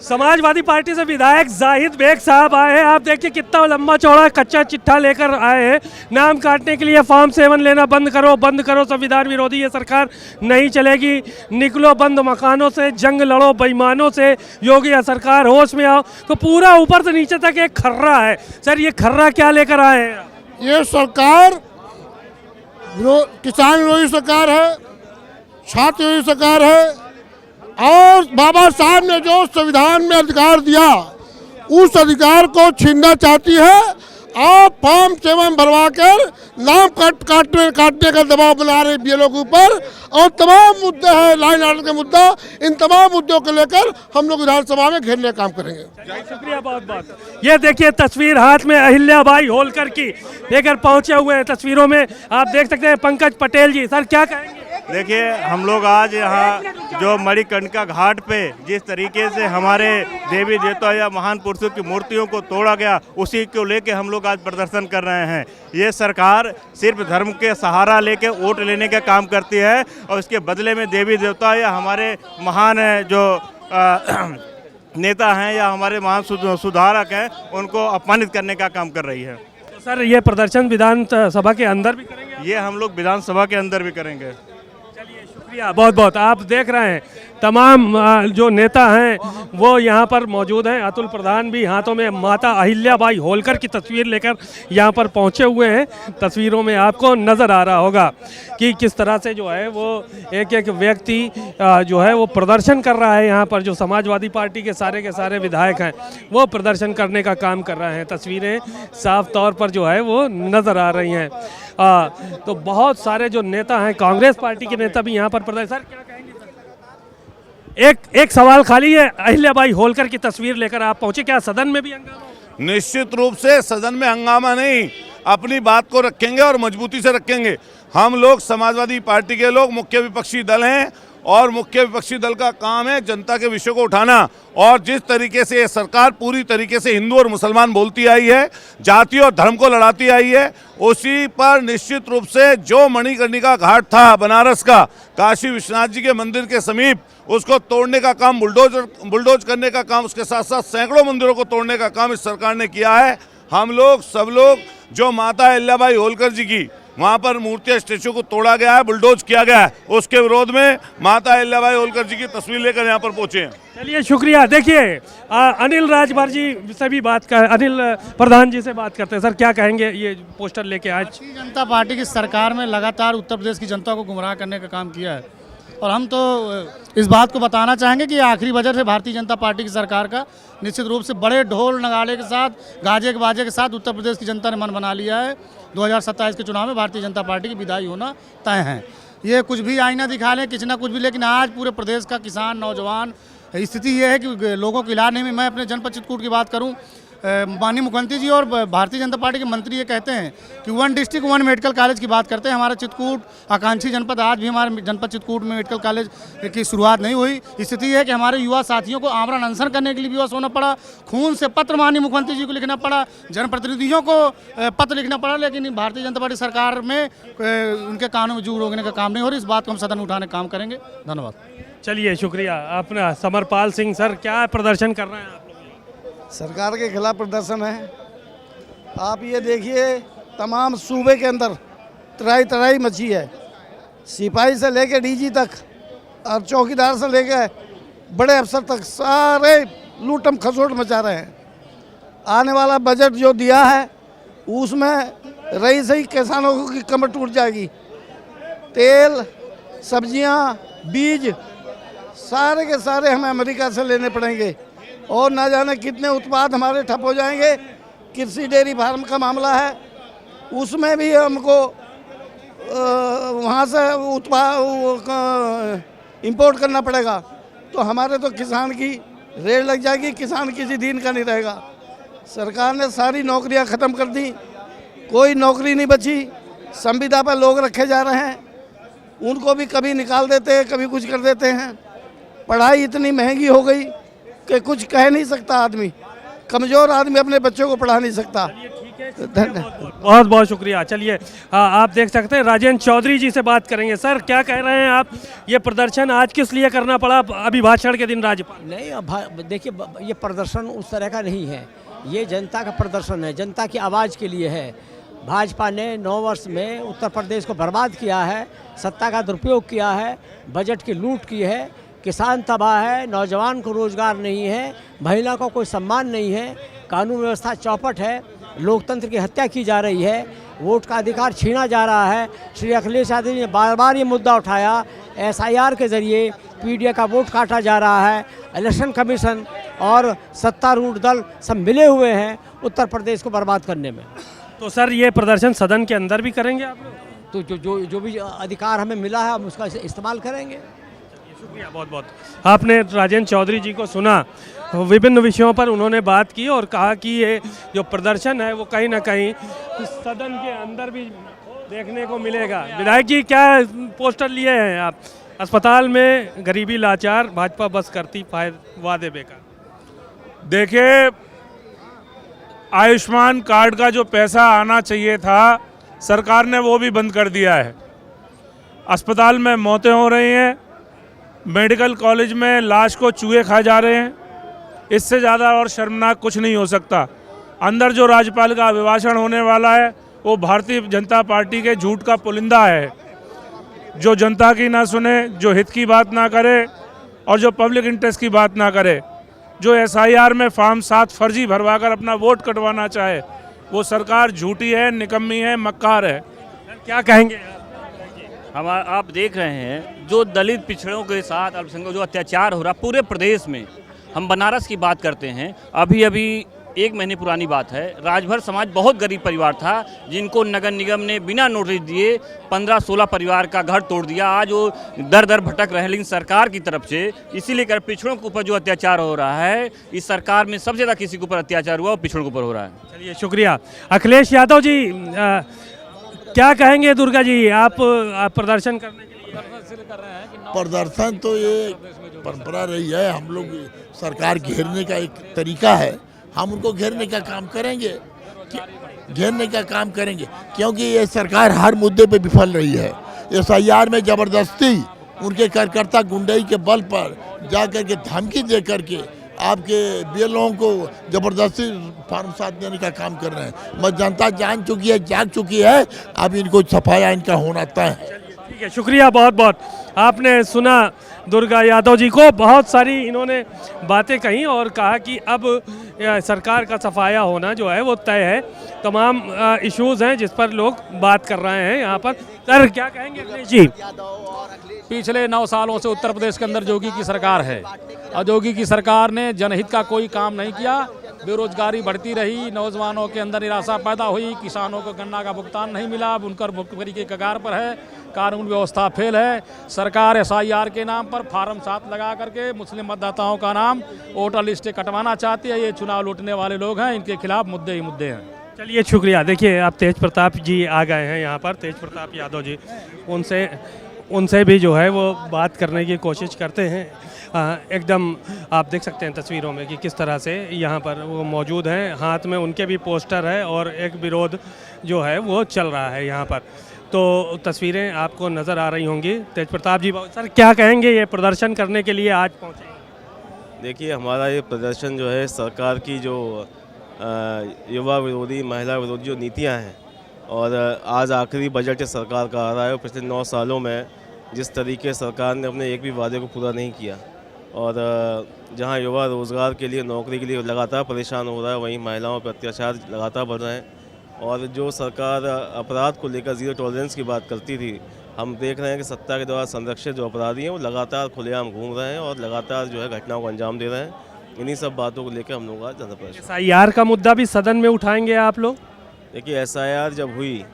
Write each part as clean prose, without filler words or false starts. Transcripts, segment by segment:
Samajwadi party से विधायक Zahid bag साहब आए हैं। आप देखिए कितना लंबा चौड़ा कच्चा चिट्ठा लेकर आए हैं। नाम काटने के लिए फॉर्म 7 लेना बंद करो, संविधान विरोधी ये सरकार नहीं चलेगी। निकलो बंद मकानों से, जंग लड़ो बेईमानों से, योगी सरकार होश में आओ। तो पूरा ऊपर से नीचे तक एक खर्रा है। सर ये खर्रा क्या लेकर आए हैं? ये सरकार किसान विरोधी सरकार है, छात्र विरोधी सरकार है, और बाबा साहब ने जो संविधान में अधिकार दिया उस अधिकार को छीनना चाहती है और फॉर्म 7 भरवा कर नाम काटने का दबाव बना रहे बीएलओ के ऊपर। और तमाम मुद्दे हैं, लाइन आर्डर के मुद्दा, इन तमाम मुद्दों को लेकर हम लोग विधानसभा में घेरने का काम करेंगे। शुक्रिया बहुत बहुत। ये देखिए तस्वीर हाथ में अहिल्याबाई होलकर की लेकर पहुंचे हुए हैं। तस्वीरों में आप देख सकते हैं पंकज पटेल जी। सर क्या कहेंगे? देखिए हम लोग आज यहाँ जो मणिकर्णिका घाट पे जिस तरीके से हमारे देवी देवता या महान पुरुषों की मूर्तियों को तोड़ा गया, उसी को लेके हम लोग आज प्रदर्शन कर रहे हैं। ये सरकार सिर्फ धर्म के सहारा लेके वोट लेने का काम करती है और इसके बदले में देवी देवता या हमारे महान जो नेता हैं या हमारे महान सुधारक हैं उनको अपमानित करने का काम कर रही है। तो सर ये प्रदर्शन विधानसभा के अंदर भी करेंगे? ये हम लोग विधानसभा के अंदर भी करेंगे। शुक्रिया बहुत बहुत। आप देख रहे हैं तमाम जो नेता हैं वो यहाँ पर मौजूद हैं। अतुल प्रधान भी हाथों में माता अहिल्याबाई होलकर की तस्वीर लेकर यहाँ पर पहुँचे हुए हैं। तस्वीरों में आपको नज़र आ रहा होगा कि किस तरह से जो है वो एक एक व्यक्ति जो है वो प्रदर्शन कर रहा है। यहाँ पर जो समाजवादी पार्टी के सारे विधायक हैं वो प्रदर्शन करने का काम कर रहे हैं। तस्वीरें साफ तौर पर जो है वो नज़र आ रही हैं। तो बहुत सारे जो नेता हैं, कांग्रेस पार्टी के नेता भी यहाँ पर प्रदर्शन। सर क्या कहेंगे? एक सवाल खाली है, अहिल्याबाई होलकर की तस्वीर लेकर आप पहुंचे, क्या सदन में भी हंगामा? निश्चित रूप से सदन में हंगामा नहीं, अपनी बात को रखेंगे और मजबूती से रखेंगे। हम लोग समाजवादी पार्टी के लोग मुख्य विपक्षी दल हैं और मुख्य विपक्षी दल का काम है जनता के विषयों को उठाना। और जिस तरीके से ये सरकार पूरी तरीके से हिंदू और मुसलमान बोलती आई है, जाति और धर्म को लड़ाती आई है, उसी पर निश्चित रूप से जो मणिकर्णिका घाट था बनारस का, काशी विश्वनाथ जी के मंदिर के समीप, उसको तोड़ने का काम, बुलडोज करने का काम, उसके साथ साथ सैकड़ों मंदिरों को तोड़ने का काम इस सरकार ने किया है। हम लोग सब लोग जो माता अहिल्याबाई होलकर जी की वहाँ पर मूर्ति स्टेचू को तोड़ा गया है, बुलडोज किया गया है, उसके विरोध में माता अहिल्याबाई होलकर जी की तस्वीर लेकर यहाँ पर पहुँचे हैं। चलिए शुक्रिया। देखिए अनिल राजभर जी से भी बात कर, अनिल प्रधान जी से बात करते हैं। सर क्या कहेंगे ये पोस्टर लेके आज? भारतीय जनता पार्टी की सरकार में लगातार उत्तर प्रदेश की जनता को गुमराह करने का काम किया है और हम तो इस बात को बताना चाहेंगे कि आखिरी बजट है भारतीय जनता पार्टी की सरकार का। निश्चित रूप से बड़े ढोल नगाड़े के साथ, गाजे के बाजे के साथ उत्तर प्रदेश की जनता ने मन बना लिया है। 2027 के चुनाव में भारतीय जनता पार्टी की विदाई होना तय है। ये कुछ भी आईना दिखा लें, किसी ना कुछ भी, लेकिन आज पूरे प्रदेश का किसान, नौजवान, स्थिति ये है कि लोगों को इलाज नहीं में। मैं अपने जनपद चित्रकूट की बात करूँ, माननीय मुख्यमंत्री जी और भारतीय जनता पार्टी के मंत्री ये कहते हैं कि 1 डिस्ट्रिक्ट 1 मेडिकल कॉलेज की बात करते हैं। हमारा चित्रकूट आकांक्षी जनपद, आज भी हमारे जनपद चित्रकूट में मेडिकल कॉलेज की शुरुआत नहीं हुई। स्थिति है कि हमारे युवा साथियों को आमरण अनशन करने के लिए विवश होना पड़ा, खून से पत्र माननीय मुख्यमंत्री जी को लिखना पड़ा, जनप्रतिनिधियों को पत्र लिखना पड़ा, लेकिन भारतीय जनता पार्टी सरकार में उनके कानों में जू रोकने का काम नहीं हो रहा। इस बात को हम सदन उठाने का काम करेंगे। धन्यवाद। चलिए शुक्रिया। अपना समरपाल सिंह सर क्या प्रदर्शन कर रहे हैं आप? सरकार के खिलाफ प्रदर्शन है। आप ये देखिए तमाम सूबे के अंदर तराई मची है। सिपाही से लेके डीजी तक और चौकीदार से लेके बड़े अफसर तक सारे लूटम खसोट मचा रहे हैं। आने वाला बजट जो दिया है उसमें रही सही किसानों की कमर टूट जाएगी। तेल, सब्जियां, बीज सारे के सारे हमें अमेरिका से लेने पड़ेंगे और ना जाने कितने उत्पाद हमारे ठप हो जाएंगे। कृषि डेयरी फार्म का मामला है, उसमें भी हमको वहाँ से इंपोर्ट करना पड़ेगा। तो हमारे तो किसान की रेट लग जाएगी, किसान किसी दिन का नहीं रहेगा। सरकार ने सारी नौकरियां ख़त्म कर दी, कोई नौकरी नहीं बची। संविदा पर लोग रखे जा रहे हैं, उनको भी कभी निकाल देते हैं, कभी कुछ कर देते हैं। पढ़ाई इतनी महंगी हो गई कि कुछ कह नहीं सकता आदमी। कमज़ोर आदमी अपने बच्चों को पढ़ा नहीं सकता। ठीक बहुत बहुत शुक्रिया। चलिए आप देख सकते हैं राजेंद्र चौधरी जी से बात करेंगे। सर क्या कह रहे हैं आप, ये प्रदर्शन आज किस लिए करना पड़ा अभिभाषण के दिन राज्यपाल? नहीं, अब देखिए ये प्रदर्शन उस तरह का नहीं है, ये जनता का प्रदर्शन है, जनता की आवाज़ के लिए है। भाजपा ने 9 वर्ष में उत्तर प्रदेश को बर्बाद किया है, सत्ता का दुरुपयोग किया है, बजट की लूट की है, किसान तबाह है, नौजवान को रोजगार नहीं है, महिला को कोई सम्मान नहीं है, कानून व्यवस्था चौपट है, लोकतंत्र की हत्या की जा रही है, वोट का अधिकार छीना जा रहा है। श्री अखिलेश यादव जी ने बार बार ये मुद्दा उठाया, SIR के ज़रिए PDA का वोट काटा जा रहा है। इलेक्शन कमीशन और सत्तारूढ़ दल सब मिले हुए हैं उत्तर प्रदेश को बर्बाद करने में। तो सर ये प्रदर्शन सदन के अंदर भी करेंगे आप लोग? तो जो भी अधिकार हमें मिला है हम उसका इस्तेमाल करेंगे। शुक्रिया बहुत बहुत। आपने राजेंद्र चौधरी जी को सुना, विभिन्न विषयों पर उन्होंने बात की और कहा कि ये जो प्रदर्शन है वो कहीं ना कहीं सदन के अंदर भी देखने को मिलेगा। विधायक जी क्या पोस्टर लिए हैं आप? अस्पताल में गरीबी लाचार, भाजपा बस करती वादे बेकार। देखिए, आयुष्मान कार्ड का जो पैसा आना चाहिए था सरकार ने वो भी बंद कर दिया है। अस्पताल में मौतें हो रही हैं, मेडिकल कॉलेज में लाश को चूहे खा जा रहे हैं। इससे ज़्यादा और शर्मनाक कुछ नहीं हो सकता। अंदर जो राज्यपाल का अभिभाषण होने वाला है वो भारतीय जनता पार्टी के झूठ का पुलिंदा है, जो जनता की ना सुने, जो हित की बात ना करे और जो पब्लिक इंटरेस्ट की बात ना करे, जो SIR में फॉर्म 7 फर्जी भरवाकर अपना वोट कटवाना चाहे, वो सरकार झूठी है, निकम्मी है, मक्कार है। क्या कहेंगे? हम आप देख रहे हैं जो दलित पिछड़ों के साथ अल्पसंख्यकों जो अत्याचार हो रहा पूरे प्रदेश में। हम बनारस की बात करते हैं, अभी 1 महीने पुरानी बात है, राजभर समाज बहुत गरीब परिवार था जिनको नगर निगम ने बिना नोटिस दिए 15-16 परिवार का घर तोड़ दिया। आज वो दर दर भटक रहे हैं, लेकिन सरकार की तरफ से इसीलिए कर पिछड़ों के ऊपर जो अत्याचार हो रहा है, इस सरकार में सबसे ज़्यादा किसी के ऊपर अत्याचार हुआ वो पिछड़ों के ऊपर हो रहा है। चलिए शुक्रिया। अखिलेश यादव जी क्या कहेंगे? दुर्गा जी आप प्रदर्शन करने के लिए प्रदर्शन तो ये परंपरा रही है, हम लोग सरकार घेरने का एक तरीका है, हम उनको घेरने का काम करेंगे, क्योंकि ये सरकार हर मुद्दे पे विफल रही है। SIR में ज़बरदस्ती उनके कार्यकर्ता गुंडई के बल पर जा कर के धमकी दे करके आपके BLOं को ज़बरदस्ती फॉर्म 7 देने का काम कर रहे हैं। मत जनता जान चुकी है, जाग चुकी है, अब इनको सफाया इनका होना तय है। ठीक है, शुक्रिया बहुत बहुत। आपने सुना दुर्गा यादव जी को, बहुत सारी इन्होंने बातें कही और कहा कि अब सरकार का सफाया होना जो है वो तय है। तमाम इश्यूज़ हैं जिस पर लोग बात कर रहे हैं यहाँ पर। सर क्या कहेंगे अखिलेश जी? पिछले 9 सालों से उत्तर प्रदेश के अंदर योगी की सरकार है और योगी की सरकार ने जनहित का कोई काम नहीं किया। बेरोजगारी बढ़ती रही, नौजवानों के अंदर निराशा पैदा हुई, किसानों को गन्ना का भुगतान नहीं मिला, अब उनका भुखमरी के कगार पर है, कानून व्यवस्था फेल है। सरकार SIR के नाम पर फॉर्म 7 लगा करके मुस्लिम मतदाताओं का नाम वोटर लिस्ट से कटवाना चाहती है। ये चुनाव लूटने वाले लोग हैं, इनके खिलाफ मुद्दे ही मुद्दे हैं। चलिए शुक्रिया। देखिए आप तेज प्रताप जी आ गए हैं यहाँ पर, तेज प्रताप यादव जी, उनसे भी जो है वो बात करने की कोशिश करते हैं। एकदम आप देख सकते हैं तस्वीरों में कि किस तरह से यहाँ पर वो मौजूद हैं, हाथ में उनके भी पोस्टर है और एक विरोध जो है वो चल रहा है यहाँ पर। तो तस्वीरें आपको नज़र आ रही होंगी। तेज प्रताप जी, सर क्या कहेंगे, ये प्रदर्शन करने के लिए आज पहुँचे? देखिए, हमारा ये प्रदर्शन जो है सरकार की जो युवा विरोधी, महिला विरोधी जो नीतियाँ हैं, और आज आखिरी बजट सरकार का आ रहा है। पिछले 9 सालों में जिस तरीके सरकार ने अपने एक भी वादे को पूरा नहीं किया और जहां युवा रोज़गार के लिए, नौकरी के लिए लगातार परेशान हो रहा है, वहीं महिलाओं पर अत्याचार लगातार बढ़ रहे हैं। और जो सरकार अपराध को लेकर ज़ीरो टॉलरेंस की बात करती थी, हम देख रहे हैं कि सत्ता के द्वारा संरक्षित जो अपराधी हैं वो लगातार खुलेआम घूम रहे हैं और लगातार जो है घटनाओं को अंजाम दे रहे हैं। इन्हीं सब बातों को लेकर हम लोग आज ज़्यादा परेशान। SIR का मुद्दा भी सदन में उठाएंगे आप लोग? देखिए, SIR जब हुई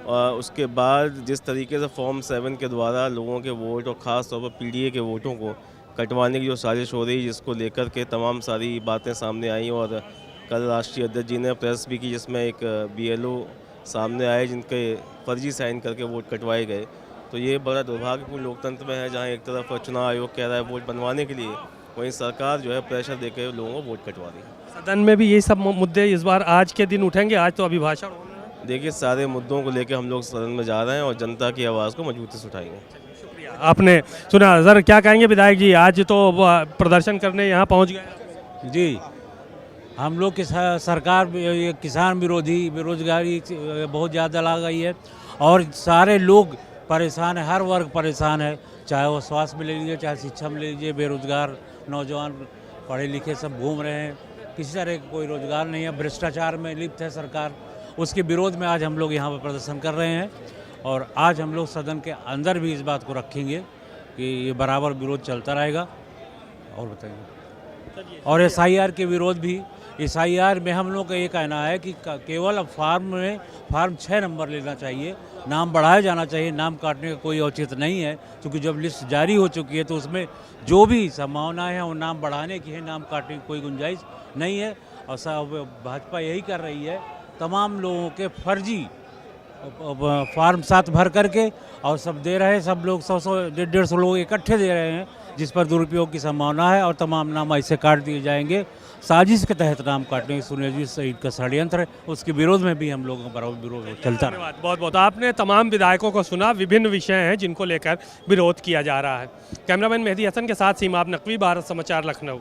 और उसके बाद जिस तरीके से फॉर्म 7 के द्वारा लोगों के वोट और ख़ास तौर पर PDA के वोटों को कटवाने की जो साजिश हो रही, जिसको लेकर के तमाम सारी बातें सामने आई, और कल राष्ट्रीय अध्यक्ष जी ने प्रेस भी की जिसमें एक BLO सामने आए जिनके फर्जी साइन करके वोट कटवाए गए। तो ये बड़ा दुर्भाग्यपूर्ण लोकतंत्र में है, जहाँ एक तरफ चुनाव आयोग कह रहा है वोट बनवाने के लिए, वहीं सरकार जो है प्रेशर देकर लोगों को वोट कटवा रही है। सदन में भी यही सब मुद्दे इस बार आज के दिन उठेंगे? आज तो अभिभाषण होना है। देखिए, सारे मुद्दों को लेकर हम लोग सदन में जा रहे हैं और जनता की आवाज़ को मजबूती से उठाएंगे। शुक्रिया। आपने सुना सर, क्या कहेंगे विधायक जी? आज तो प्रदर्शन करने यहाँ पहुँच गए। जी, हम लोग की सरकार ये किसान विरोधी, बेरोजगारी बहुत ज़्यादा ला गई है और सारे लोग परेशान है, हर वर्ग परेशान है, चाहे वो स्वास्थ्य में ले लीजिए, चाहे शिक्षा में ले लीजिए। बेरोजगार नौजवान पढ़े लिखे सब घूम रहे हैं, किसी तरह का कोई रोजगार नहीं है, भ्रष्टाचार में लिप्त है सरकार। उसके विरोध में आज हम लोग यहाँ पर प्रदर्शन कर रहे हैं और आज हम लोग सदन के अंदर भी इस बात को रखेंगे कि ये बराबर विरोध चलता रहेगा। और बताइए, और SIR के विरोध भी, SIR में हम लोग का ये कहना है कि केवल अब फार्म 6 नंबर लेना चाहिए, नाम बढ़ाया जाना चाहिए, नाम काटने का कोई औचित्य नहीं है, क्योंकि जब लिस्ट जारी हो चुकी है तो उसमें जो भी संभावनाएं हैं वो नाम बढ़ाने की है, नाम काटने की कोई गुंजाइश नहीं है। और भाजपा यही कर रही है, तमाम लोगों के फर्जी फार्म 7 भर करके और सब दे रहे हैं, सब लोग 100-150 लोग इकट्ठे दे रहे हैं, जिस पर दुरुपयोग की संभावना है और तमाम नाम ऐसे काट दिए जाएंगे। साजिश के तहत नाम काटने की सुनियोजित शहीद का षड्यंत्र है, उसके विरोध में भी हम लोगों का बराबर विरोध चलता है। बहुत बहुत आपने तमाम विधायकों को सुना, विभिन्न विषय हैं जिनको लेकर विरोध किया जा रहा है। कैमरामैन मेहदी हसन के साथ सीमाब नकवी, भारत समाचार, लखनऊ।